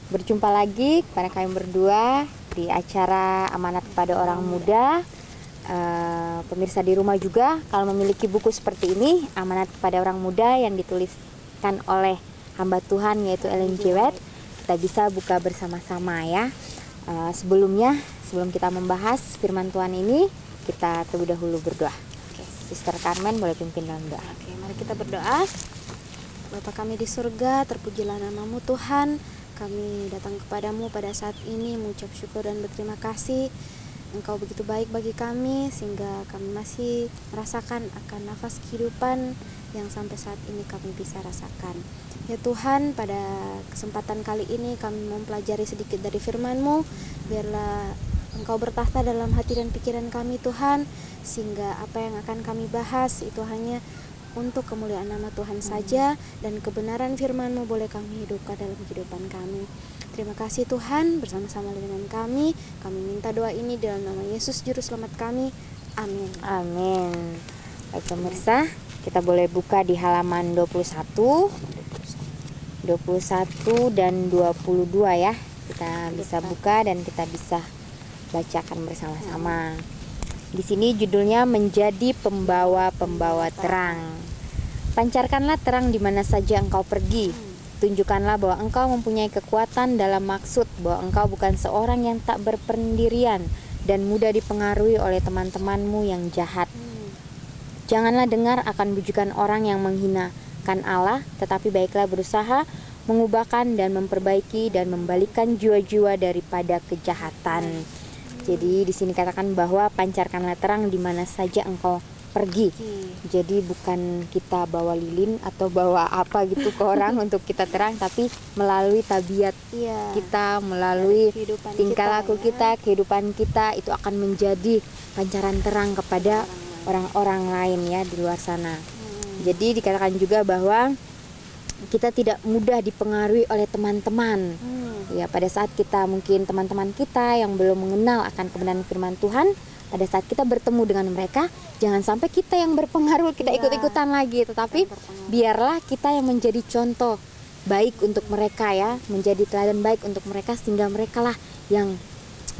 Berjumpa lagi kepada kami berdua di acara Amanat Kepada Orang Muda. Pemirsa di rumah juga, kalau memiliki buku seperti ini, Amanat Kepada Orang Muda, yang dituliskan oleh hamba Tuhan yaitu Ellen G. White, kita bisa buka bersama-sama ya. Sebelum kita membahas firman Tuhan ini, kita terlebih dahulu berdoa. Sister Carmen boleh pimpin dalam doa. Oke, mari kita berdoa. Bapa kami di surga, terpujilah namamu Tuhan. Kami datang kepadamu pada saat ini mengucap syukur dan berterima kasih. Engkau begitu baik bagi kami sehingga kami masih merasakan akan nafas kehidupan yang sampai saat ini kami bisa rasakan. Ya Tuhan, pada kesempatan kali ini kami mempelajari sedikit dari firman-Mu. Biarlah Engkau bertahta dalam hati dan pikiran kami Tuhan, sehingga apa yang akan kami bahas itu hanya untuk kemuliaan nama Tuhan saja, dan kebenaran firman-Mu boleh kami hidupkan dalam kehidupan kami. Terima kasih Tuhan, bersama-sama dengan kami minta doa ini dalam nama Yesus Juru Selamat kami. Amin. Amin. Baik pemirsa, kita boleh buka di halaman 21 dan 22 ya. Kita bisa buka dan kita bisa bacakan bersama-sama. Di sini judulnya menjadi pembawa-pembawa terang. Pancarkanlah terang di mana saja engkau pergi. Tunjukkanlah bahwa engkau mempunyai kekuatan dalam maksud, bahwa engkau bukan seorang yang tak berpendirian dan mudah dipengaruhi oleh teman-temanmu yang jahat. Janganlah dengar akan bujukan orang yang menghinakan Allah, tetapi baiklah berusaha mengubahkan dan memperbaiki dan membalikkan jiwa-jiwa daripada kejahatan. Jadi di sini katakan bahwa pancarkanlah terang di mana saja engkau pergi. Jadi bukan kita bawa lilin atau bawa apa gitu ke orang untuk kita terang, tapi melalui tabiat kita, melalui tingkah laku kita, kehidupan kita, itu akan menjadi pancaran terang kepada orang-orang lain ya di luar sana. Jadi dikatakan juga bahwa kita tidak mudah dipengaruhi oleh teman-teman. Ya, pada saat kita mungkin teman-teman kita yang belum mengenal akan kebenaran firman Tuhan, pada saat kita bertemu dengan mereka, jangan sampai kita yang berpengaruh, kita ikut-ikutan lagi, tetapi biarlah kita yang menjadi contoh baik untuk mereka ya, menjadi teladan baik untuk mereka sehingga mereka lah yang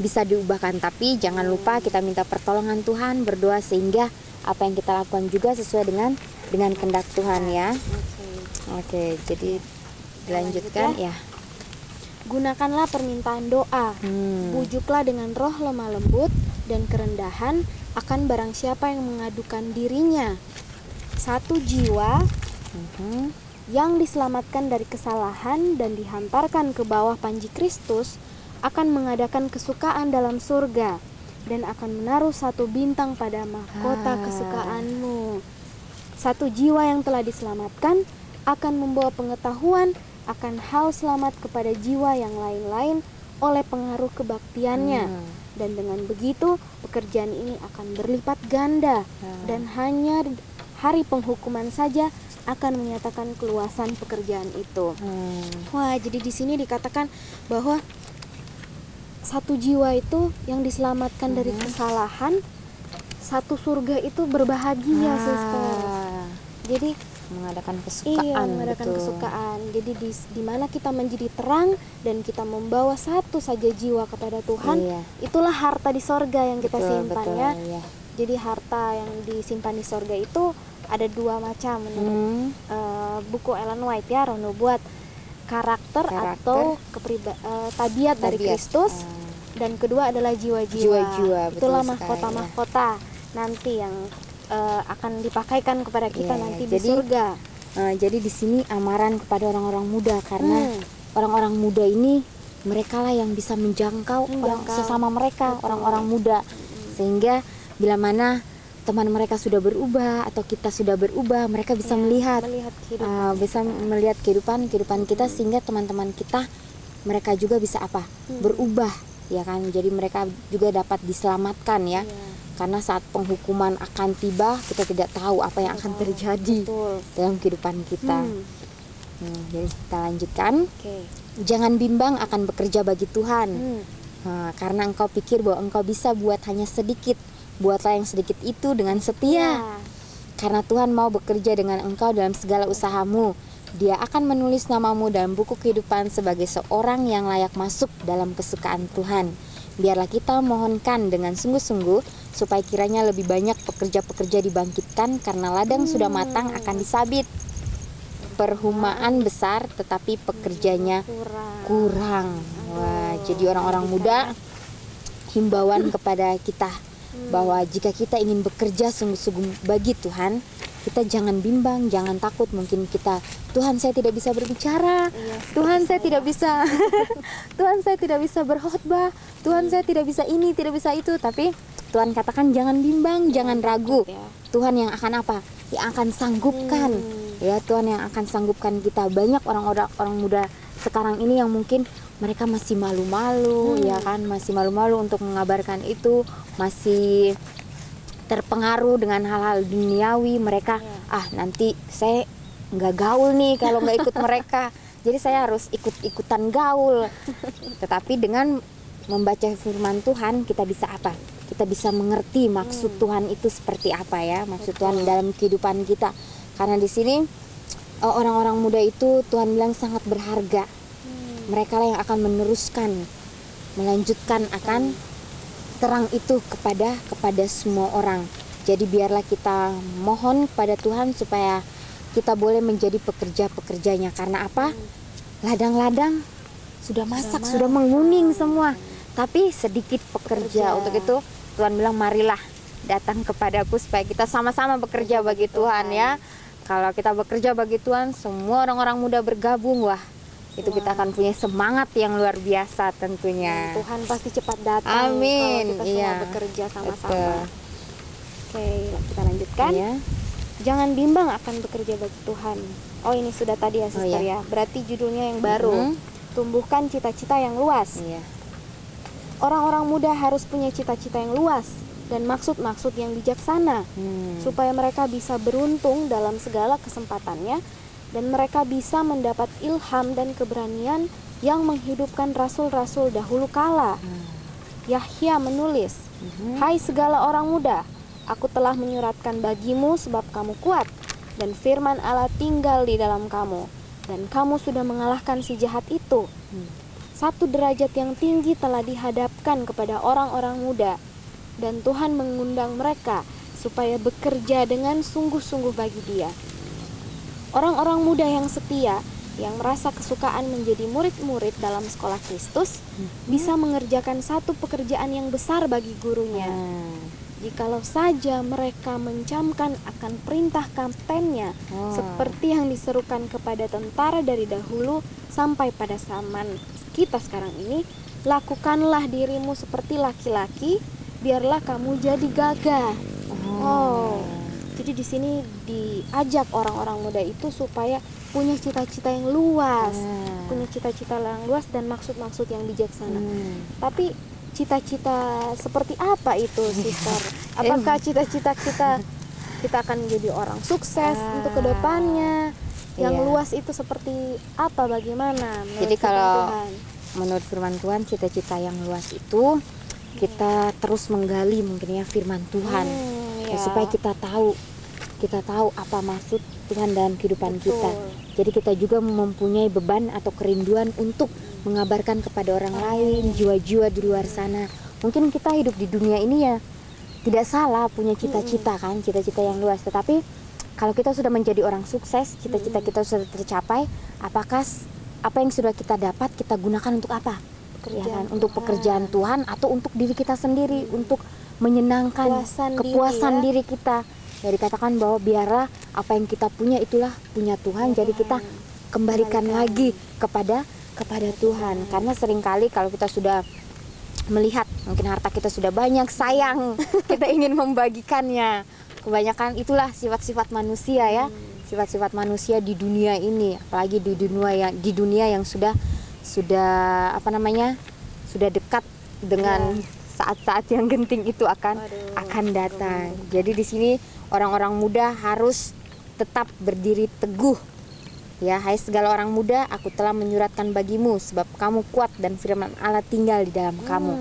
bisa diubahkan. Tapi jangan lupa kita minta pertolongan Tuhan, berdoa sehingga apa yang kita lakukan juga sesuai dengan kehendak Tuhan ya. Oke, jadi dilanjutkan ya. Gunakanlah permintaan doa, bujuklah dengan roh lemah lembut dan kerendahan akan barang siapa yang mengadukan dirinya. Satu jiwa yang diselamatkan dari kesalahan dan dihantarkan ke bawah panji Kristus akan mengadakan kesukaan dalam surga dan akan menaruh satu bintang pada mahkota kesukaanmu. Satu jiwa yang telah diselamatkan akan membawa pengetahuan akan hal selamat kepada jiwa yang lain-lain oleh pengaruh kebaktiannya. Dan dengan begitu pekerjaan ini akan berlipat ganda dan hanya hari penghukuman saja akan menyatakan keluasan pekerjaan itu. Wah, jadi di sini dikatakan bahwa satu jiwa itu yang diselamatkan dari kesalahan, satu surga itu berbahagia, sister. Jadi mengadakan kesukaan, mengadakan kesukaan. Jadi di mana kita menjadi terang dan kita membawa satu saja jiwa kepada Tuhan, itulah harta di sorga yang kita simpan ya. Jadi harta yang disimpan di sorga itu ada dua macam menurut buku Ellen White ya, Rono buat karakter atau tabiat dari Kristus, dan kedua adalah jiwa-jiwa. Itulah mahkota-mahkota nanti yang akan dipakaikan kepada kita nanti di surga. Jadi di sini amaran kepada orang-orang muda, karena orang-orang muda ini mereka lah yang bisa menjangkau orang sesama mereka, orang-orang muda, sehingga bila mana teman mereka sudah berubah atau kita sudah berubah, mereka bisa melihat kehidupan kita, sehingga teman-teman kita mereka juga bisa berubah ya kan. Jadi mereka juga dapat diselamatkan ya. Karena saat penghukuman akan tiba, kita tidak tahu apa yang akan terjadi dalam kehidupan kita. Jadi kita lanjutkan. Jangan bimbang akan bekerja bagi Tuhan. Karena engkau pikir bahwa engkau bisa buat hanya sedikit, buatlah yang sedikit itu dengan setia. Karena Tuhan mau bekerja dengan engkau dalam segala usahamu. Dia akan menulis namamu dalam buku kehidupan sebagai seorang yang layak masuk dalam kesukaan Tuhan. Biarlah kita mohonkan dengan sungguh-sungguh supaya kiranya lebih banyak pekerja-pekerja dibangkitkan, karena ladang sudah matang akan disabit. Perhumaan besar tetapi pekerjanya kurang. Wah, jadi orang-orang muda, himbauan kepada kita bahwa jika kita ingin bekerja sungguh-sungguh bagi Tuhan, kita jangan bimbang, jangan takut. Mungkin kita, Tuhan saya tidak bisa berbicara, Tuhan saya tidak bisa Tuhan saya tidak bisa berkhotbah, Tuhan saya tidak bisa ini, tidak bisa itu. Tapi Tuhan katakan jangan bimbang, jangan ragu. Tuhan yang akan apa? Yang akan sanggupkan. Ya, Tuhan yang akan sanggupkan kita. Banyak orang muda sekarang ini yang mungkin mereka masih malu-malu, ya kan, masih malu-malu untuk mengabarkan itu, masih terpengaruh dengan hal-hal duniawi. Mereka nanti saya nggak gaul nih kalau nggak ikut mereka, jadi saya harus ikut-ikutan gaul. Tetapi dengan membaca firman Tuhan, kita bisa apa? Kita bisa mengerti maksud Tuhan itu seperti apa, ya, maksud Tuhan dalam kehidupan kita. Karena di sini orang-orang muda itu Tuhan bilang sangat berharga. Mereka lah yang akan meneruskan, melanjutkan akan terang itu kepada semua orang. Jadi biarlah kita mohon kepada Tuhan supaya kita boleh menjadi pekerja-pekerjanya. Karena apa? Ladang-ladang sudah masak, sudah menguning semua, tapi sedikit pekerja. Untuk itu Tuhan bilang marilah datang kepadaku supaya kita sama-sama bekerja bagi Tuhan, ya. Kalau kita bekerja bagi Tuhan, semua orang-orang muda bergabung, wah, itu kita akan punya semangat yang luar biasa tentunya. Tuhan pasti cepat datang. Amin. Kalau kita semua bekerja sama-sama. Oke, kita lanjutkan. Jangan bimbang akan bekerja bagi Tuhan. Oh, ini sudah tadi ya, Sister, ya. Berarti judulnya yang baru. Tumbuhkan cita-cita yang luas. Orang-orang muda harus punya cita-cita yang luas dan maksud-maksud yang bijaksana, supaya mereka bisa beruntung dalam segala kesempatannya, dan mereka bisa mendapat ilham dan keberanian yang menghidupkan rasul-rasul dahulu kala. Yahya menulis, hai segala orang muda, aku telah menyuratkan bagimu sebab kamu kuat, dan firman Allah tinggal di dalam kamu, dan kamu sudah mengalahkan si jahat itu. Satu derajat yang tinggi telah dihadapkan kepada orang-orang muda, dan Tuhan mengundang mereka supaya bekerja dengan sungguh-sungguh bagi Dia. Orang-orang muda yang setia, yang merasa kesukaan menjadi murid-murid dalam sekolah Kristus, bisa mengerjakan satu pekerjaan yang besar bagi gurunya. Jikalau saja mereka mencamkan akan perintah kaptennya, seperti yang diserukan kepada tentara dari dahulu sampai pada zaman kita sekarang ini, lakukanlah dirimu seperti laki-laki, biarlah kamu jadi gagah. Jadi di sini diajak orang-orang muda itu supaya punya cita-cita yang luas, punya cita-cita yang luas dan maksud-maksud yang bijaksana. Tapi cita-cita seperti apa itu, Sister? Apakah cita-cita kita akan menjadi orang sukses untuk kedepannya? Yang luas itu seperti apa? Bagaimana? Jadi kalau menurut firman Tuhan, cita-cita yang luas itu kita terus menggali mungkin ya firman Tuhan, supaya kita tahu apa maksud Tuhan dalam kehidupan kita. Jadi kita juga mempunyai beban atau kerinduan untuk mengabarkan kepada orang lain, jiwa-jiwa di luar sana. Mungkin kita hidup di dunia ini ya tidak salah punya cita-cita kan, cita-cita yang luas. Tetapi kalau kita sudah menjadi orang sukses, cita-cita kita sudah tercapai, apakah apa yang sudah kita dapat kita gunakan untuk apa? Ya kan? Untuk pekerjaan Tuhan atau untuk diri kita sendiri, untuk menyenangkan kepuasan diri kita. Ya, dikatakan bahwa biarlah apa yang kita punya itulah punya Tuhan. Jadi kita kembalikan lagi kepada Tuhan. Karena seringkali kalau kita sudah melihat mungkin harta kita sudah banyak, sayang kita ingin membagikannya. Kebanyakan itulah sifat-sifat manusia, ya, sifat-sifat manusia di dunia ini, apalagi di dunia yang sudah sudah dekat dengan saat-saat yang genting itu akan datang. Jadi di sini orang-orang muda harus tetap berdiri teguh. Ya, hai segala orang muda, aku telah menyuratkan bagimu sebab kamu kuat dan firman Allah tinggal di dalam kamu.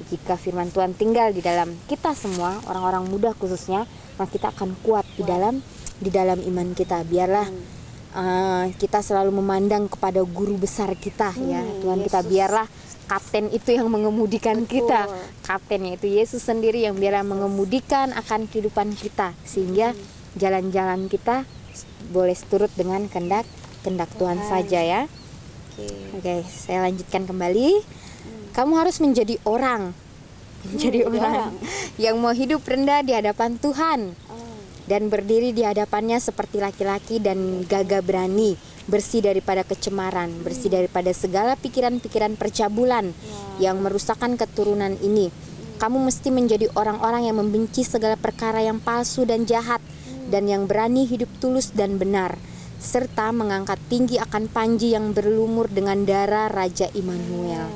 Jika firman Tuhan tinggal di dalam kita semua, orang-orang muda khususnya, maka kita akan kuat di dalam iman kita. Biarlah kita selalu memandang kepada guru besar kita ya Tuhan. Kita Yesus. biarlah kapten itu yang mengemudikan Betul. kita. Kaptennya itu Yesus sendiri yang biarlah mengemudikan akan kehidupan kita, sehingga jalan-jalan kita boleh seturut dengan kehendak Tuhan saja ya. Oke, saya lanjutkan kembali. Kamu harus menjadi orang. Menjadi orang yang mau hidup rendah di hadapan Tuhan dan berdiri di hadapannya seperti laki-laki dan gagah berani, bersih daripada kecemaran, bersih daripada segala pikiran-pikiran percabulan yang merusakkan keturunan ini. Kamu mesti menjadi orang-orang yang membenci segala perkara yang palsu dan jahat, dan yang berani hidup tulus dan benar, serta mengangkat tinggi akan panji yang berlumur dengan darah Raja Immanuel.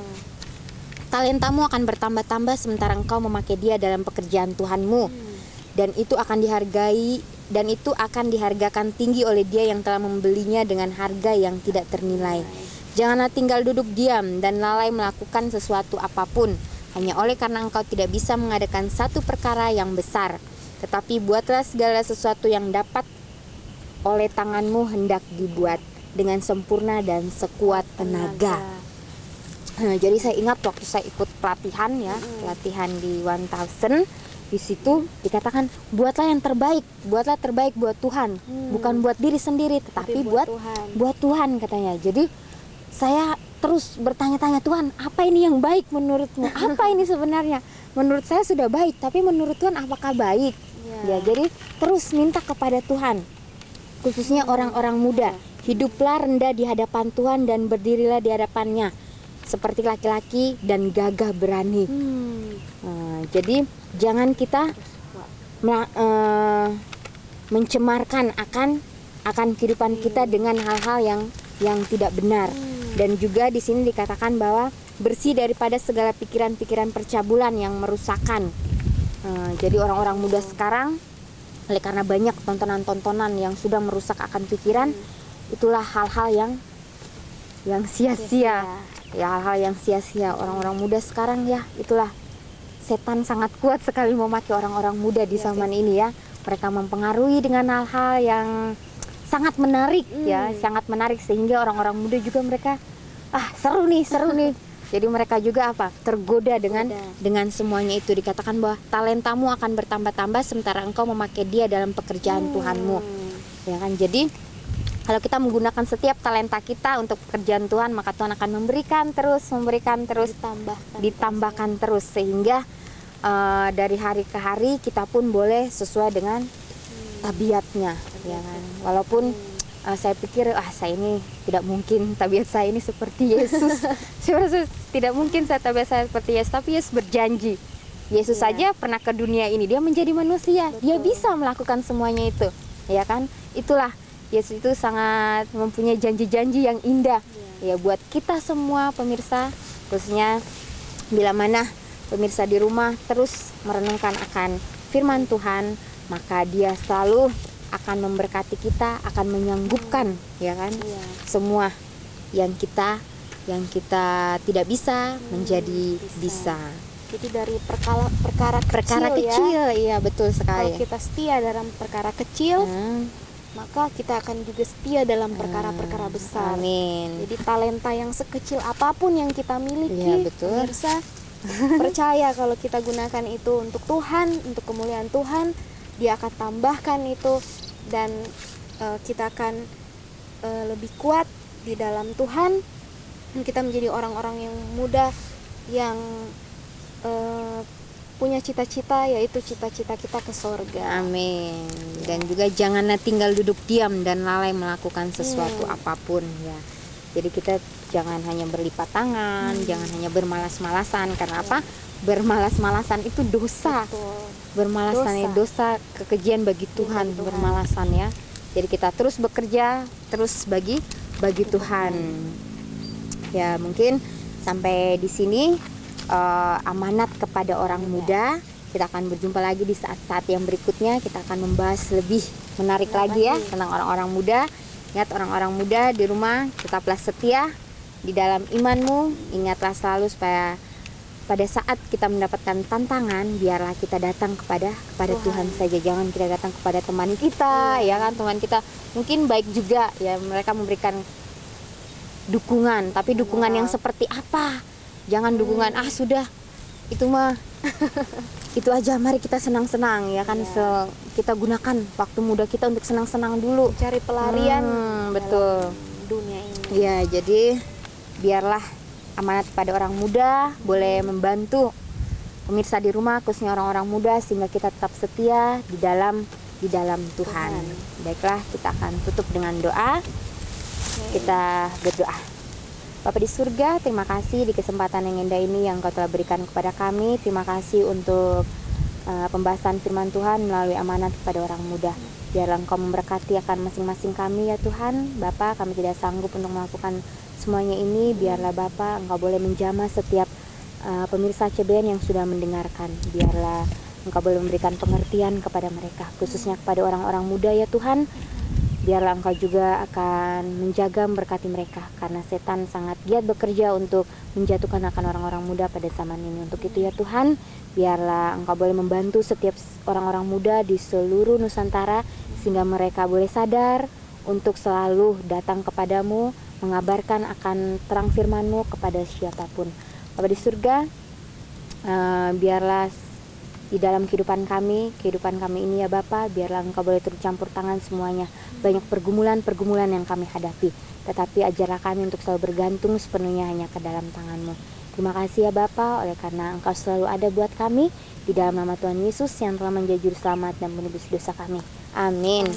Talentamu akan bertambah-tambah sementara engkau memakai dia dalam pekerjaan Tuhanmu, dan itu akan dihargakan tinggi oleh dia yang telah membelinya dengan harga yang tidak ternilai. Janganlah tinggal duduk diam dan lalai melakukan sesuatu apapun, hanya oleh karena engkau tidak bisa mengadakan satu perkara yang besar. Tetapi buatlah segala sesuatu yang dapat oleh tanganmu hendak dibuat dengan sempurna dan sekuat tenaga. Jadi saya ingat waktu saya ikut pelatihan ya, pelatihan di 1000, di situ dikatakan buatlah yang terbaik, buatlah terbaik buat Tuhan, bukan buat diri sendiri, tetapi buat Tuhan katanya. Jadi saya terus bertanya-tanya, Tuhan, apa ini yang baik menurutmu? Apa ini sebenarnya? Menurut saya sudah baik, tapi menurut Tuhan apakah baik? Ya, jadi terus minta kepada Tuhan, khususnya orang-orang muda, hiduplah rendah di hadapan Tuhan dan berdirilah di hadapannya seperti laki-laki dan gagah berani. Jadi jangan kita mencemarkan akan kehidupan kita dengan hal-hal yang tidak benar. Dan juga di sini dikatakan bahwa bersih daripada segala pikiran-pikiran percabulan yang merusakkan. Jadi orang-orang muda sekarang, oleh karena banyak tontonan-tontonan yang sudah merusak akan pikiran, itulah hal-hal yang sia-sia. Ya, hal-hal yang sia-sia. Orang-orang muda sekarang ya, itulah setan sangat kuat sekali memakai orang-orang muda di zaman ini ya. Mereka mempengaruhi dengan hal-hal yang sangat menarik ya, sangat menarik, sehingga orang-orang muda juga mereka seru nih. Jadi mereka juga tergoda dengan semuanya itu. Dikatakan bahwa talentamu akan bertambah-tambah sementara engkau memakai dia dalam pekerjaan Tuhanmu. Ya kan? Jadi kalau kita menggunakan setiap talenta kita untuk pekerjaan Tuhan, maka Tuhan akan memberikan terus, ditambahkan terus, sehingga dari hari ke hari kita pun boleh sesuai dengan tabiatnya, ya kan? Walaupun saya pikir saya ini tidak mungkin tabiat saya ini seperti Yesus. Saya rasa tidak mungkin tabiat saya seperti Yesus, tapi Yesus berjanji. Yesus saja pernah ke dunia ini, dia menjadi manusia, dia bisa melakukan semuanya itu, ya kan? Itulah Yesus itu sangat mempunyai janji-janji yang indah ya buat kita semua pemirsa, khususnya bila mana pemirsa di rumah terus merenungkan akan firman Tuhan, maka dia selalu akan memberkati kita, akan menyanggupkan ya kan semua yang kita tidak bisa menjadi bisa. Jadi dari perkara kecil ya betul sekali. Kalau kita setia dalam perkara kecil, maka kita akan juga setia dalam perkara-perkara besar. Amin. Jadi talenta yang sekecil apapun yang kita miliki, pemirsa, percaya kalau kita gunakan itu untuk Tuhan, untuk kemuliaan Tuhan, dia akan tambahkan itu, dan kita akan lebih kuat di dalam Tuhan. Dan kita menjadi orang-orang yang muda yang punya cita-cita, yaitu cita-cita kita ke surga. Amin. Dan juga janganlah tinggal duduk diam dan lalai melakukan sesuatu apapun ya. Jadi kita jangan hanya berlipat tangan, jangan hanya bermalas-malasan. Karena apa? Bermalas-malasan itu dosa. Bermalasan itu dosa, kekejian bagi Tuhan, bermalasan ya. Jadi kita terus bekerja, terus bagi Tuhan. Ya, mungkin sampai di sini amanat kepada orang muda. Kita akan berjumpa lagi di saat-saat yang berikutnya. Kita akan membahas lebih menarik lagi ya tentang orang-orang muda. Ingat, orang-orang muda di rumah, tetaplah setia di dalam imanmu. Ingatlah selalu supaya pada saat kita mendapatkan tantangan, biarlah kita datang kepada Tuhan saja. Jangan kita datang kepada teman kita, ya kan, teman kita mungkin baik juga ya, mereka memberikan dukungan, tapi dukungan yang seperti apa? Jangan dukungan sudah itu mah itu aja, mari kita senang-senang ya kan. Kita gunakan waktu muda kita untuk senang-senang dulu, cari pelarian betul dunia ini. ya. Jadi biarlah amanat pada orang muda boleh membantu pemirsa di rumah, khususnya orang-orang muda, sehingga kita tetap setia di dalam Tuhan. Baiklah, kita akan tutup dengan doa. Kita berdoa. Bapa di surga, terima kasih di kesempatan yang indah ini yang Kau telah berikan kepada kami. Terima kasih untuk pembahasan firman Tuhan melalui amanat kepada orang muda. Biarlah Engkau memberkati akan masing-masing kami ya Tuhan. Bapa, kami tidak sanggup untuk melakukan semuanya ini. Biarlah Bapa, Engkau boleh menjamah setiap pemirsa CBN yang sudah mendengarkan. Biarlah Engkau boleh memberikan pengertian kepada mereka, khususnya kepada orang-orang muda ya Tuhan. Biarlah Engkau juga akan menjaga, memberkati mereka, karena setan sangat giat bekerja untuk menjatuhkan akan orang-orang muda pada zaman ini. Untuk itu ya Tuhan, biarlah Engkau boleh membantu setiap orang-orang muda di seluruh Nusantara, sehingga mereka boleh sadar untuk selalu datang kepadamu, mengabarkan akan terang firman-Mu kepada siapapun. Bapa di surga, biarlah di dalam kehidupan kami ini ya Bapa, biarlah Engkau boleh turut campur tangan semuanya. Banyak pergumulan yang kami hadapi, tetapi ajarlah kami untuk selalu bergantung sepenuhnya hanya ke dalam tangan-Mu. Terima kasih ya Bapa, oleh karena Engkau selalu ada buat kami. Di dalam nama Tuhan Yesus yang telah menjadi juru selamat dan menebus dosa kami. Amin.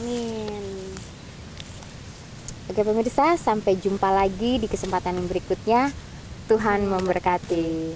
Oke pemirsa, sampai jumpa lagi di kesempatan yang berikutnya. Tuhan memberkati.